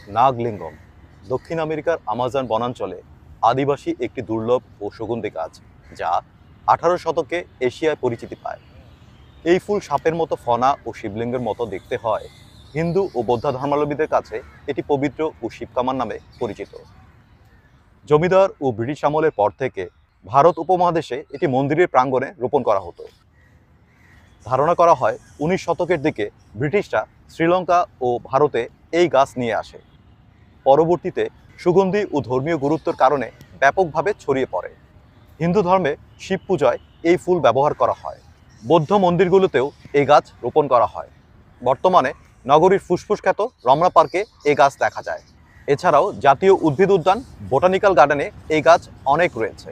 নাগলিঙ্গম দক্ষিণ আমেরিকার আমাজন বনাঞ্চলে আদিবাসী একটি দুর্লভ ও সুগন্ধি গাছ, যা 18 শতকে এশিয়ায় পরিচিতি পায়। এই ফুল সাপের মতো ফনা ও শিবলিঙ্গের মতো দেখতে হয়। হিন্দু ও বৌদ্ধ ধর্মাবলম্বীদের কাছে এটি পবিত্র ও শিবকামান নামে পরিচিত। জমিদার ও ব্রিটিশ আমলের পর থেকে ভারত উপমহাদেশে এটি মন্দিরের প্রাঙ্গণে রোপণ করা হতো। ধারণা করা হয় 19 শতকের দিকে ব্রিটিশরা শ্রীলঙ্কা ও ভারতে এই গাছ নিয়ে আসে। পরবর্তীতে সুগন্ধি ও ধর্মীয় গুরুত্বের কারণে ব্যাপকভাবে ছড়িয়ে পড়ে। হিন্দু ধর্মে শিব পূজায় এই ফুল ব্যবহার করা হয়। বৌদ্ধ মন্দিরগুলোতেও এই গাছ রোপণ করা হয়। বর্তমানে নগরীর ফুসফুস খ্যাত রমনা পার্কে এই গাছ দেখা যায়। এছাড়াও জাতীয় উদ্ভিদ উদ্যান বোটানিক্যাল গার্ডেনে এই গাছ অনেক রয়েছে।